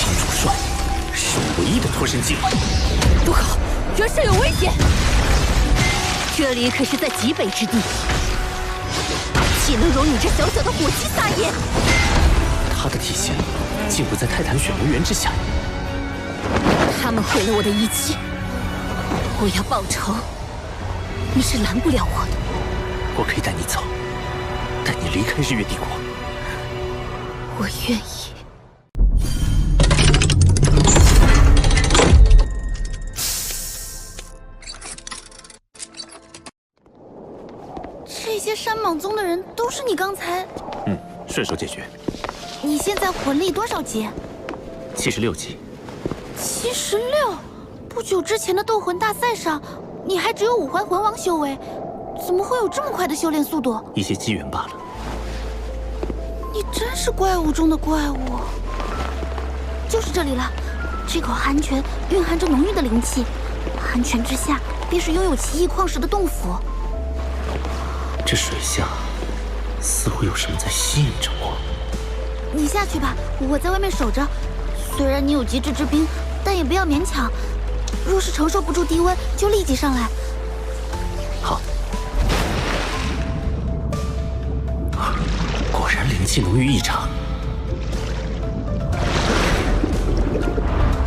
堂主帅是我唯一的脱身机会。不好，人身有危险！这里可是在极北之地，岂能容你这小小的火鸡撒野？他的体现竟不在泰坦雪魔园之下。他们毁了我的一切，我要报仇，你是拦不了我的。我可以带你走，带你离开日月帝国。我愿意。这些山莽宗的人都是你刚才……顺手解决。你现在魂力多少级76级。76？不久之前的斗魂大赛上，你还只有5环魂王修为，怎么会有这么快的修炼速度？一些机缘罢了。你真是怪物中的怪物。就是这里了，这口寒泉蕴含着浓郁的灵气，寒泉之下便是拥有奇异矿石的洞府。这水下似乎有什么在吸引着我。你下去吧，我在外面守着。虽然你有极致之冰，但也不要勉强。若是承受不住低温，就立即上来。好。果然灵气浓郁异常。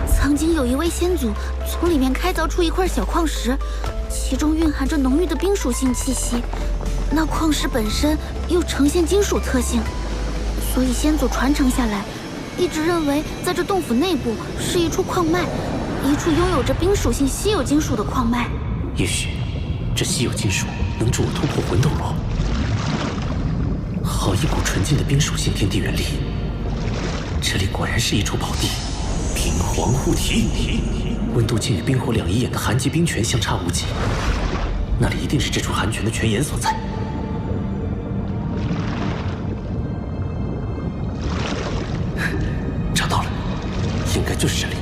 曾经有一位先祖从里面开凿出一块小矿石，其中蕴含着浓郁的冰属性气息。那矿石本身又呈现金属特性，所以先祖传承下来，一直认为在这洞府内部是一处矿脉，一处拥有着冰属性稀有金属的矿脉。也许这稀有金属能助我突破魂斗罗。好一股纯净的冰属性天地元力，这里果然是一处宝地。冰皇护体，温度竟与冰火两仪眼的寒极冰泉相差无几，那里一定是这处寒泉的泉眼所在。找到了，应该就是这里。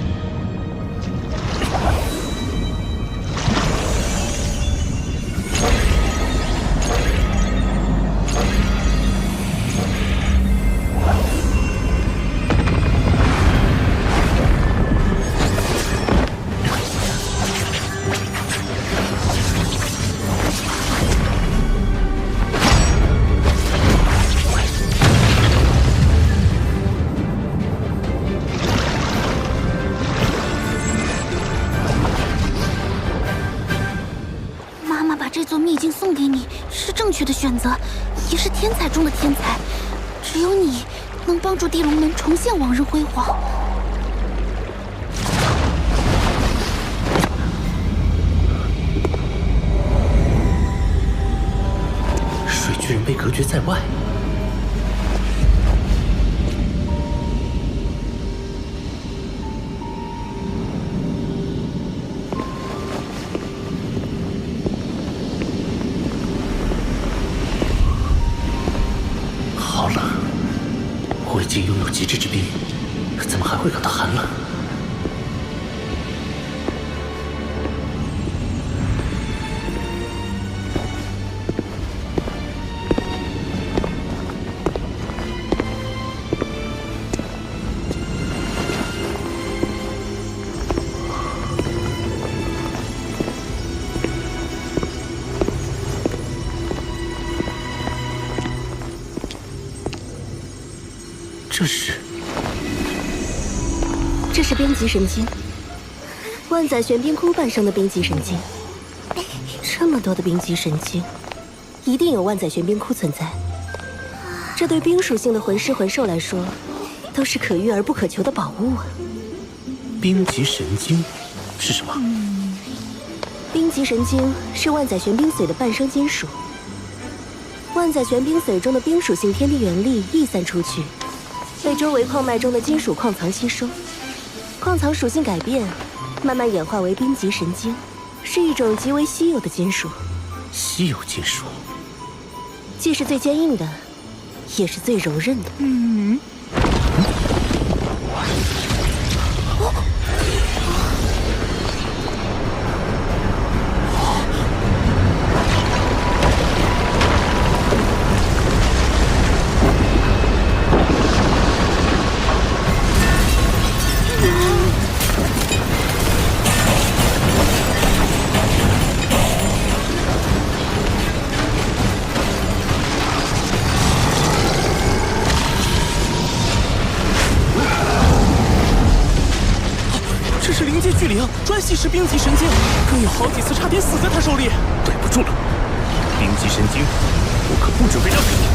送给你是正确的选择，也是天才中的天才。只有你能帮助地龙门重现往日辉煌。水巨人被隔绝在外。我已经拥有极致之冰，怎么还会感到寒冷？这是冰极神经，万载玄冰窟半生的冰极神经。这么多的冰极神经，一定有万载玄冰窟存在。这对冰属性的魂师魂兽来说，都是可遇而不可求的宝物啊！冰极神经是什么？冰极神经是万载玄冰髓的半生金属。万载玄冰髓中的冰属性天地元力溢散出去，被周围矿脉中的金属矿藏吸收。矿藏属性改变，慢慢演化为冰极神经，是一种极为稀有的金属。稀有金属，既是最坚硬的，也是最柔韧的。灵界巨灵专吸食冰级神经，更有好几次差点死在他手里。对不住了，冰级神经，我可不准备让给你。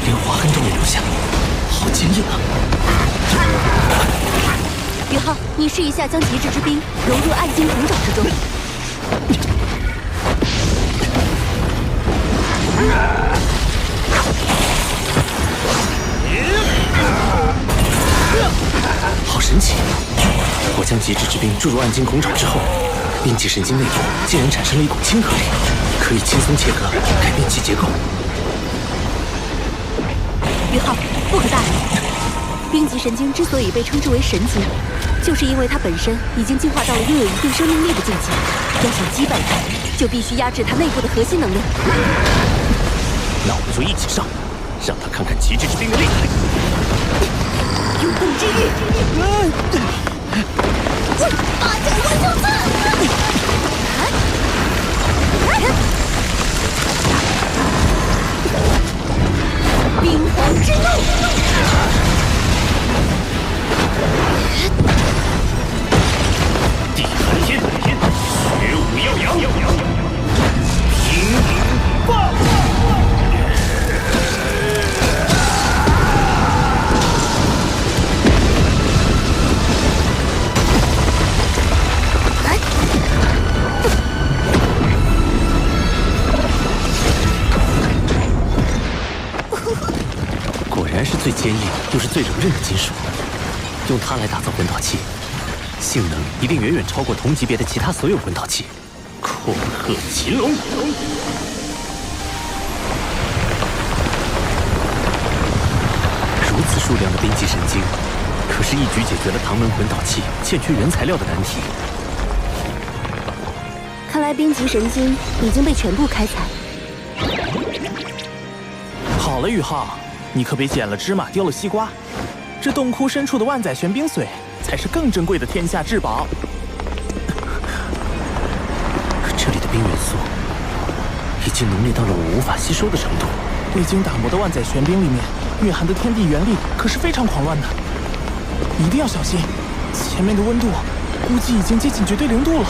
连划痕都没留下，好坚硬啊！宇浩，你试一下将极致之冰融入暗金铜爪之中。好神奇！我将极致之冰注入暗金孔爪之后，冰级神经内部竟然产生了一股亲和力，可以轻松切割，改变其结构。宇浩，不可大意。冰级神经之所以被称之为神经，就是因为它本身已经进化到了拥有一定生命力的境界。要想击败它，就必须压制它内部的核心能量。那我们就一起上，让他看看极致之冰的厉害。永动之域，八角万寿刺！冰皇之怒！地寒天，雪舞耀阳，平影爆！果然是最坚硬又是最柔韧的金属，用它来打造魂导器，性能一定远远超过同级别的其他所有魂导器。恐吓擒龙！如此数量的冰级神经，可是一举解决了唐门魂导器欠缺原材料的难题。看来冰级神经已经被全部开采。好了，宇浩，你可别捡了芝麻丢了西瓜。这洞窟深处的万载玄冰髓才是更珍贵的天下至宝。这里的冰元素已经浓烈到了我无法吸收的程度。未经打磨的万载玄冰里面蕴含的天地元力可是非常狂乱的，一定要小心。前面的温度估计已经接近绝对零度了。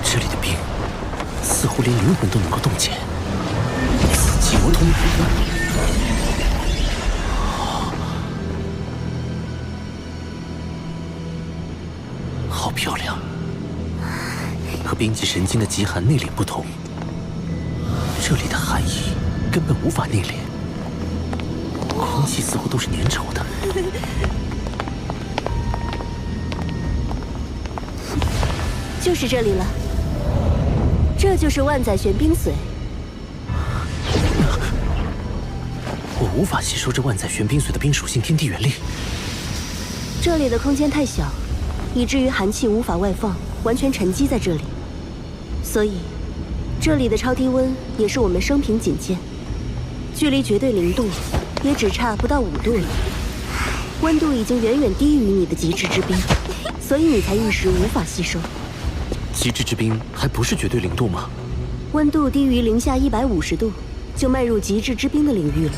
这里的冰似乎连灵魂都能够冻结，紫极魔通。好漂亮，和冰级神经的极寒内敛不同，这里的寒意根本无法内敛，空气似乎都是粘稠的。就是这里了，这就是万载玄冰髓。我无法吸收这万载玄冰髓的冰属性天地元力。这里的空间太小，以至于寒气无法外放，完全沉积在这里。所以，这里的超低温也是我们生平仅见，距离绝对零度也只差不到5度了。温度已经远远低于你的极致之冰，所以你才一时无法吸收。极致之冰还不是绝对零度吗？温度低于零下150度，就迈入极致之冰的领域了。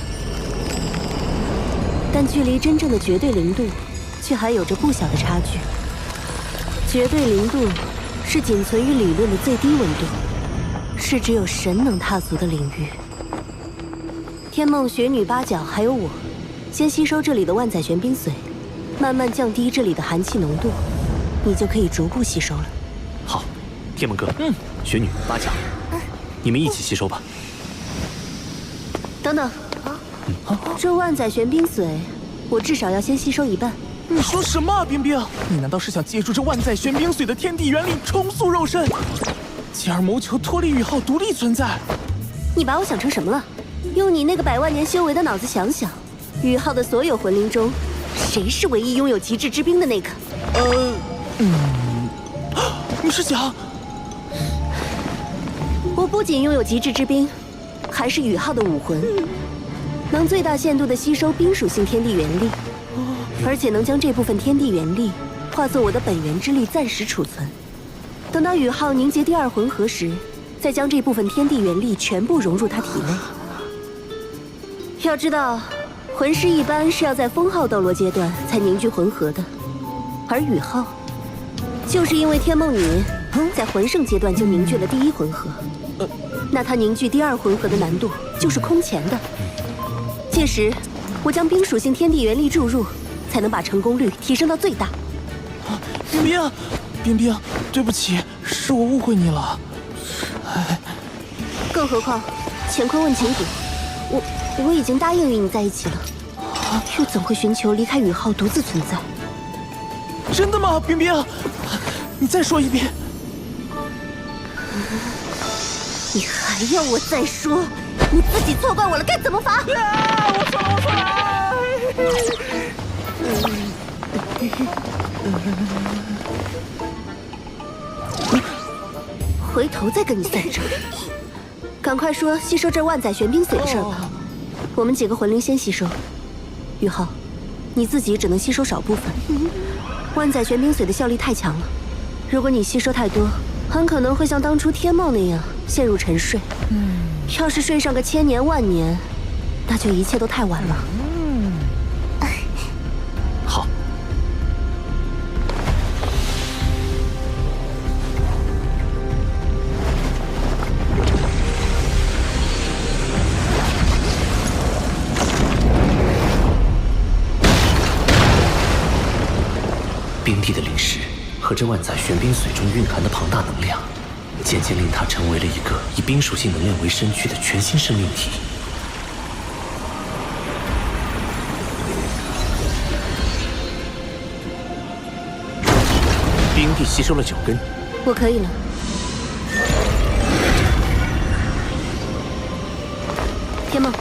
但距离真正的绝对零度，却还有着不小的差距。绝对零度是仅存于理论的最低温度，是只有神能踏足的领域。天梦、雪女、八角还有我，先吸收这里的万载玄冰髓，慢慢降低这里的寒气浓度，你就可以逐步吸收了。好，天梦哥，雪女、八角，你们一起吸收吧。等等，这万载玄冰髓，我至少要先吸收一半。你说什么啊，冰冰？你难道是想借助这万载玄冰髓的天地元力重塑肉身，进而谋求脱离宇浩独立存在？你把我想成什么了？用你那个100万年修为的脑子想想，宇浩的所有魂灵中，谁是唯一拥有极致之冰的那个？你是想？我不仅拥有极致之冰，还是宇浩的武魂，能最大限度地吸收冰属性天地元力，而且能将这部分天地元力化作我的本源之力暂时储存。等到宇浩凝结第2魂核时，再将这部分天地元力全部融入他体内。要知道，魂师一般是要在封号斗罗阶段才凝聚魂核的，而宇浩就是因为天梦女在魂圣阶段就凝聚了第1魂核，那他凝聚第2魂核的难度就是空前的。届时，我将冰属性天地元力注入，才能把成功率提升到最大。冰冰，冰冰，对不起，是我误会你了。更何况，乾坤问情谷，我已经答应与你在一起了，又怎会寻求离开宇浩独自存在？真的吗，冰冰？你再说一遍。你还要我再说？你自己错怪我了，该怎么罚？我错了。回头再跟你算账。赶快说吸收这万载玄冰髓的事儿吧。我们几个魂灵先吸收。宇浩，你自己只能吸收少部分。万载玄冰髓的效力太强了，如果你吸收太多，很可能会像当初天梦那样陷入沉睡。要是睡上个1000年万年，那就一切都太晚了。好。冰帝的灵石和这万载玄冰髓中蕴含的庞大能量，渐渐令它成为了一个以冰属性能量为身躯的全新生命体。冰帝吸收了9根，我可以了。天梦，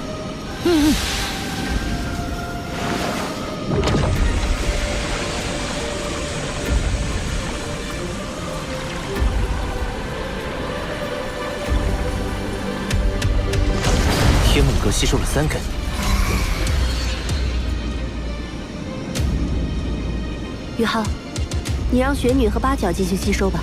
天梦哥吸收了3根，宇浩，你让雪女和八角进行吸收吧。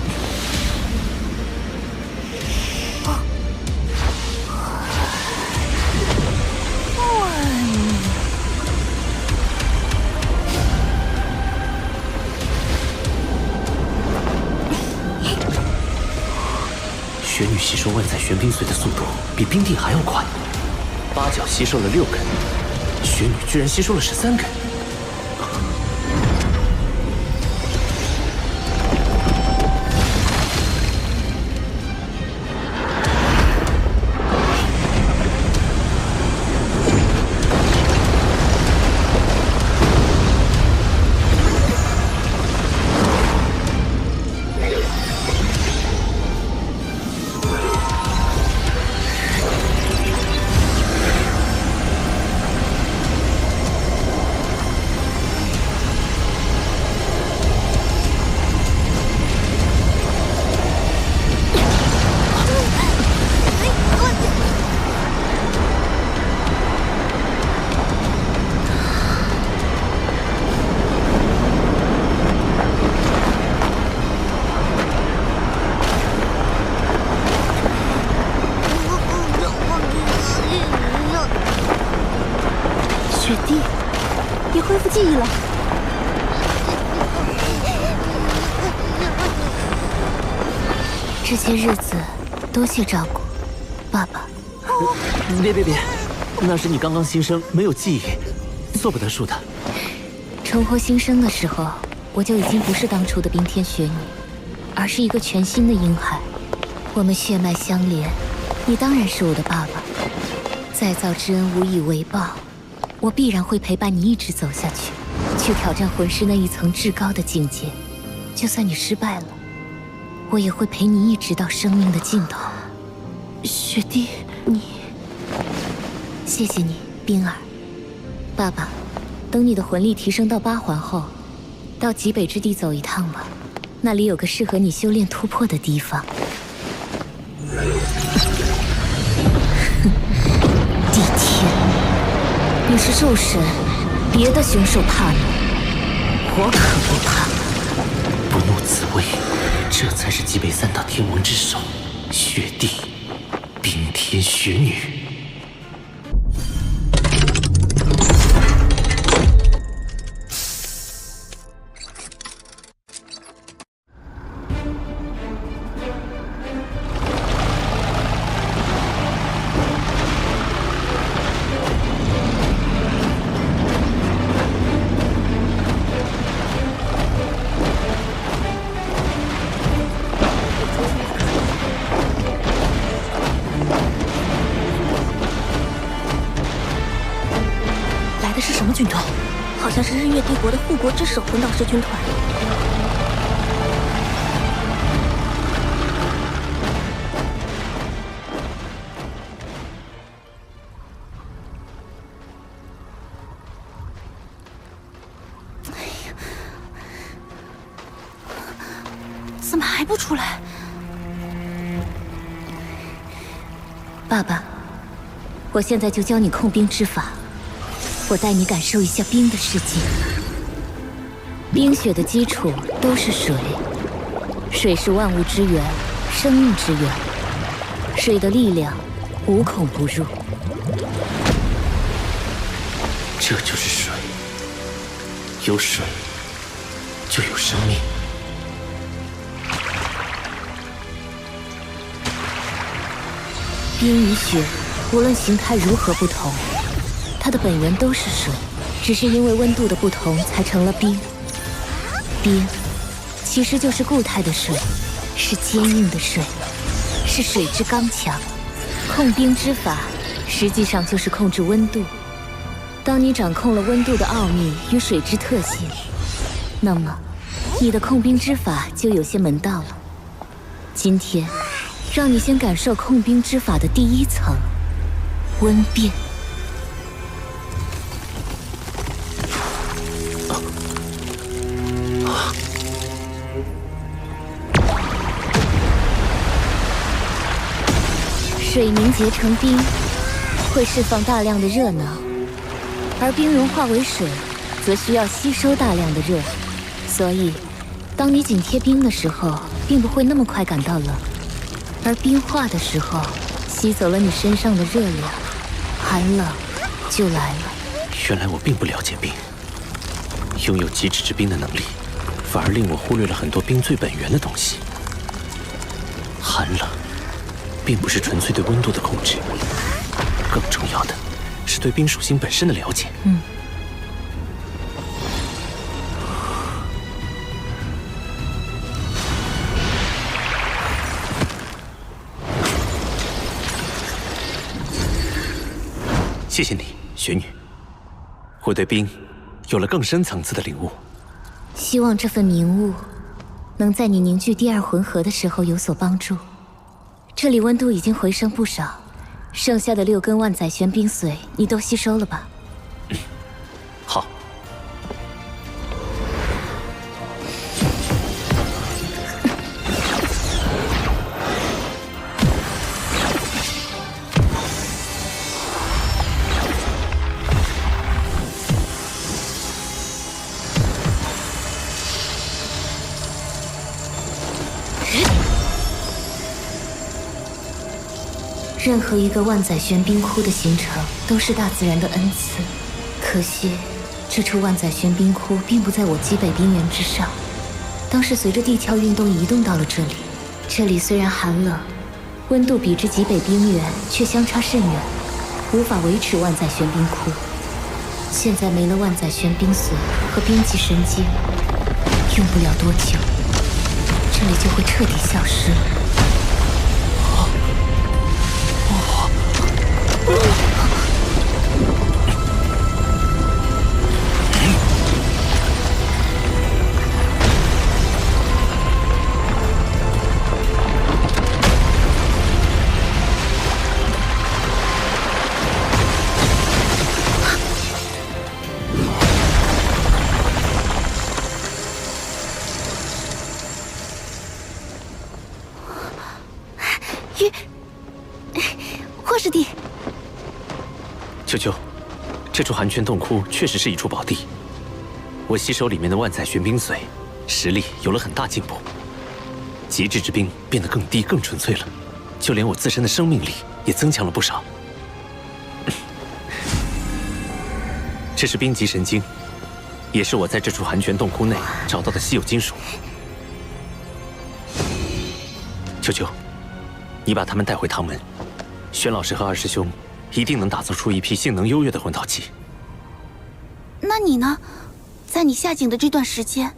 雪女吸收万载玄冰髓的速度比冰帝还要快。八角吸收了6根，雪女居然吸收了13根。雪弟，你恢复记忆了。这些日子多谢照顾，爸爸。别，那是你刚刚新生，没有记忆，做不得数的。重获新生的时候，我就已经不是当初的冰天雪女，而是一个全新的婴孩。我们血脉相连，你当然是我的爸爸。再造之恩无以为报，我必然会陪伴你一直走下去，去挑战魂师那一层至高的境界。就算你失败了，我也会陪你一直到生命的尽头。雪弟，你……谢谢你，冰儿。爸爸，等你的魂力提升到8环后，到极北之地走一趟吧，那里有个适合你修炼突破的地方。地天，你是兽神，别的凶兽怕你，我可不怕。不怒自威，这才是极北3大天王之首，雪帝、冰天雪女。是什么军团？好像是日月帝国的护国之首魂导师军团。哎呀，怎么还不出来？爸爸，我现在就教你控冰之法。我带你感受一下冰的世界。冰雪的基础都是水，水是万物之源，生命之源。水的力量无孔不入。这就是水，有水就有生命。冰与雪，无论形态如何不同，它的本源都是水，只是因为温度的不同才成了冰。冰其实就是固态的水，是坚硬的水，是水之刚强。控冰之法实际上就是控制温度。当你掌控了温度的奥秘与水之特性，那么你的控冰之法就有些门道了。今天让你先感受控冰之法的第一层——温变。水凝结成冰，会释放大量的热能，而冰融化为水，则需要吸收大量的热。所以，当你紧贴冰的时候，并不会那么快感到冷，而冰化的时候，吸走了你身上的热量，寒冷就来了。原来我并不了解冰，拥有极致之冰的能力，反而令我忽略了很多冰最本源的东西。寒冷并不是纯粹对温度的控制，更重要的是对冰属性本身的了解。谢谢你，雪女，我对冰有了更深层次的领悟。希望这份明悟能在你凝聚第二魂核的时候有所帮助。这里温度已经回升不少，剩下的6根万载玄冰髓你都吸收了吧？好。任何一个万载玄冰窟的形成，都是大自然的恩赐。可惜，这处万载玄冰窟并不在我极北冰原之上，当时随着地壳运动移动到了这里。这里虽然寒冷，温度比之极北冰原却相差甚远，无法维持万载玄冰窟。现在没了万载玄冰髓和冰级神经，用不了多久，这里就会彻底消失了。舅舅，这处寒泉洞窟确实是一处宝地。我吸收里面的万载玄冰髓，实力有了很大进步，极致之冰变得更低、更纯粹了，就连我自身的生命力也增强了不少。这是冰极神经，也是我在这处寒泉洞窟内找到的稀有金属。舅舅，你把他们带回唐门，轩老师和二师兄一定能打造出一批性能优越的魂导器。那你呢？在你下井的这段时间，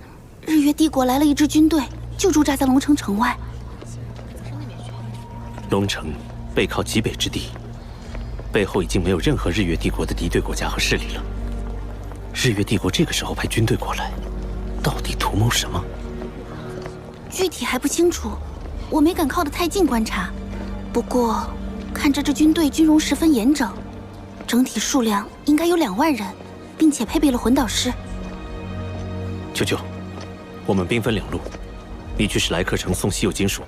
日月帝国来了一支军队，就驻扎在龙城城外。龙城背靠极北之地，背后已经没有任何日月帝国的敌对国家和势力了。日月帝国这个时候派军队过来，到底图谋什么？具体还不清楚，我没敢靠得太近观察。不过，看着这军队军容十分严整，整体数量应该有2万人，并且配备了魂导师。舅舅，我们兵分2路，你去史莱克城送稀有金属，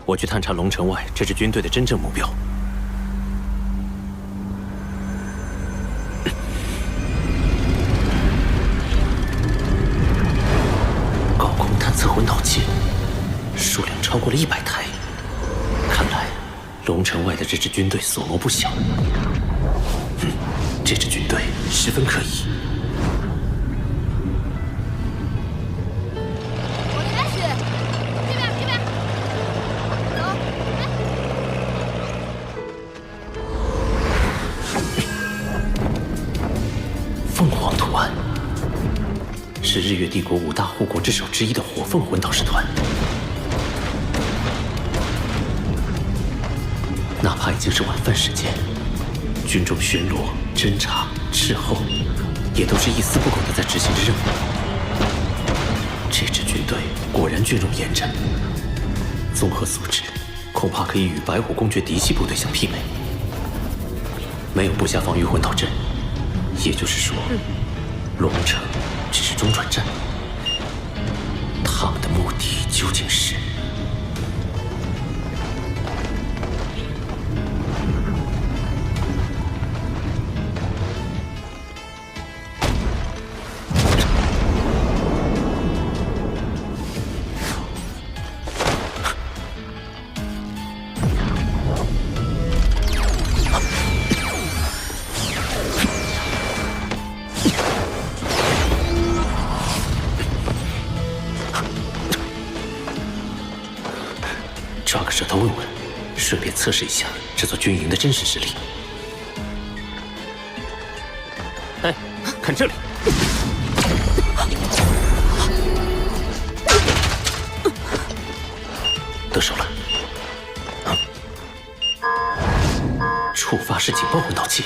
我去探查龙城外这支军队的真正目标。高空探测魂导器，数量超过了100台，看来龙城外的这支军队所谋不小。这支军队十分可疑。凤凰图案是日月帝国5大护国之首之一的火凤魂导师团，哪怕已经是晚饭时间，军中巡逻、侦察、斥候，也都是一丝不苟地在执行着任务。这支军队果然军容严整，综合素质恐怕可以与白虎公爵嫡系部队相媲美。没有布下防御魂导阵，也就是说，龙城只是中转站。他们的目的究竟是？抓个舌头问问，顺便测试一下这座军营的真实实力。哎，看这里！得手了。触发式警报魂导器。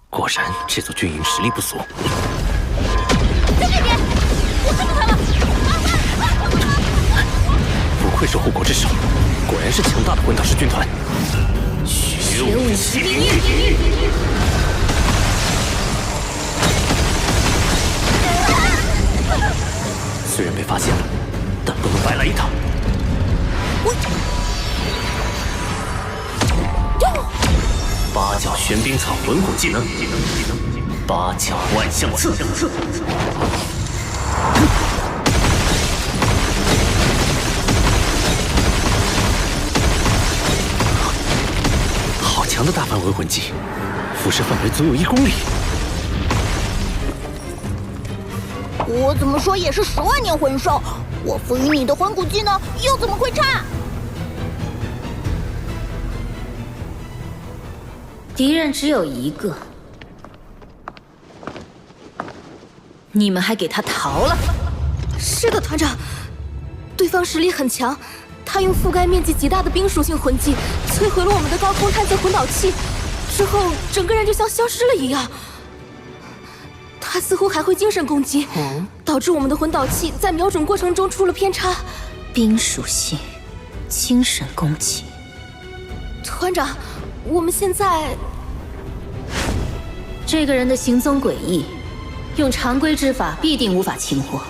果然，这座军营实力不俗。在这边，我看到他了！不愧是护国之首，果然是强大的魂导师军团。学武骑领域。虽然被发现了，但不能白来一趟。八角玄冰草魂骨技能，八角万象刺。好强的大范围魂技，辐射范围足有1公里。我怎么说也是10万年魂兽，我赋予你的魂骨技能又怎么会差？敌人只有1个，你们还给他逃了？是的，团长，对方实力很强，他用覆盖面积极大的冰属性魂技摧毁了我们的高空探测魂导器，之后整个人就像消失了一样。他似乎还会精神攻击，导致我们的魂导器在瞄准过程中出了偏差。冰属性，精神攻击，团长，我们现在……这个人的行踪诡异，用常规之法必定无法擒获。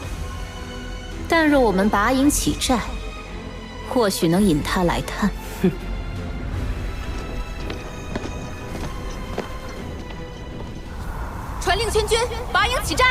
但若我们拔营起寨，或许能引他来探。哼！传令全军，拔营起寨！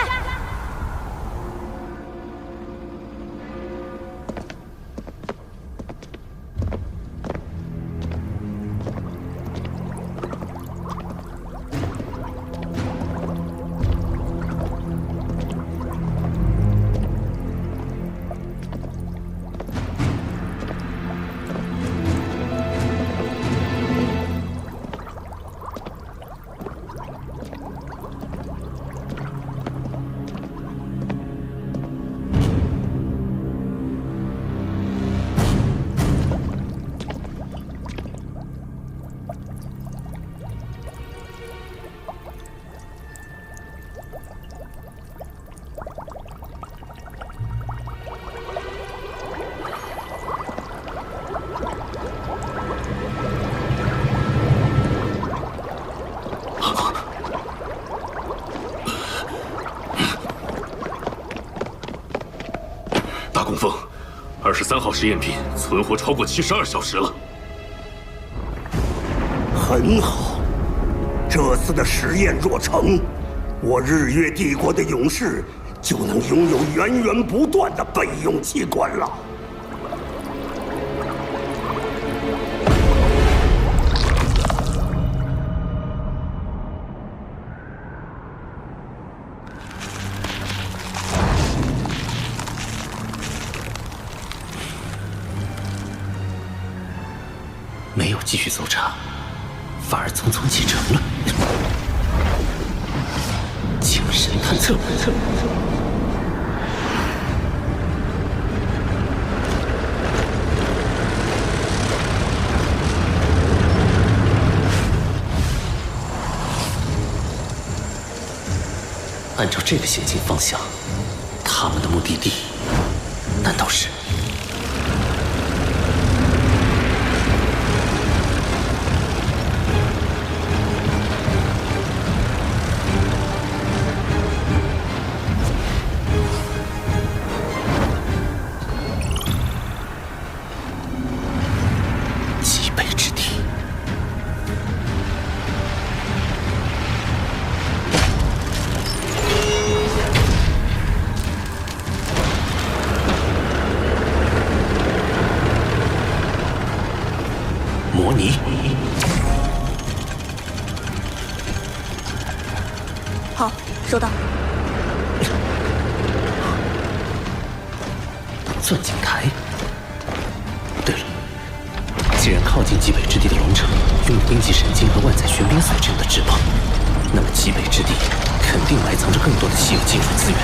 大供奉，23号实验品存活超过72小时了。很好，这次的实验若成，我日月帝国的勇士就能拥有源源不断的备用器官了。没有继续搜查，反而匆匆启程了。精神探测，按照这个行进方向，他们的目的地难道是？模拟。好，收到。钻井台。对了，既然靠近极北之地的龙城拥有冰级神经和万载玄冰髓这样的至宝，那么极北之地肯定埋藏着更多的稀有金属资源。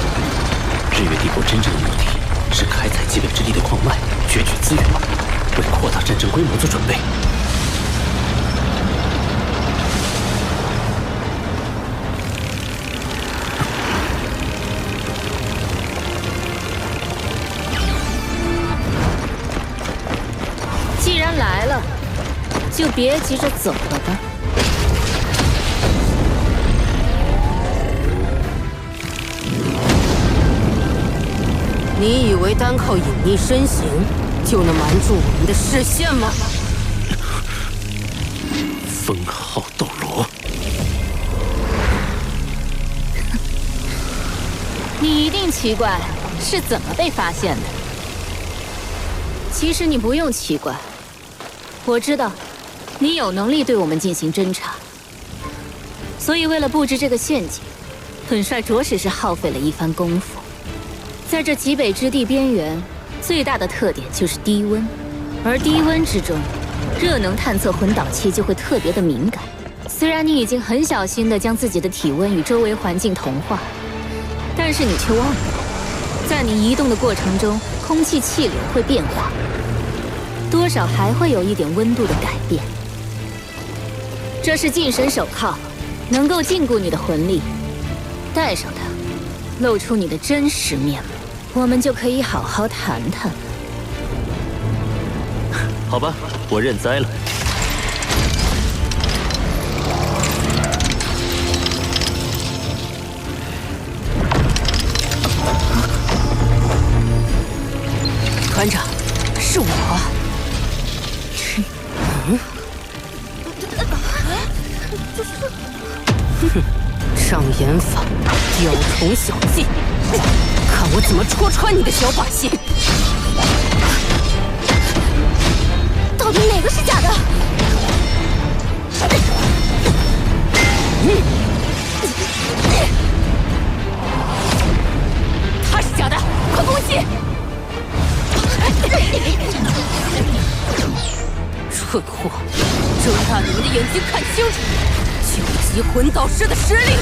日月帝国真正的目的是开采极北之地的矿脉，攫取资源，为扩大战争规模做准备。既然来了，就别急着走了吧。你以为单靠隐匿身形就能瞒住我们的视线吗？封号斗罗，你一定奇怪是怎么被发现的。其实你不用奇怪，我知道你有能力对我们进行侦查，所以为了布置这个陷阱，本帅着实是耗费了一番功夫。在这极北之地边缘，最大的特点就是低温，而低温之中，热能探测魂导器就会特别的敏感。虽然你已经很小心地将自己的体温与周围环境同化，但是你却忘了，在你移动的过程中，空气气流会变化，多少还会有一点温度的改变。这是禁神手铐，能够禁锢你的魂力，戴上它，露出你的真实面目，我们就可以好好谈谈了。好吧，我认栽了。哼，障眼法，雕虫小技，看我怎么戳穿你的小把戏！到底哪个是假的？他是假的，快攻击！蠢货，睁大你们的眼睛看清楚，究极魂导师的实力！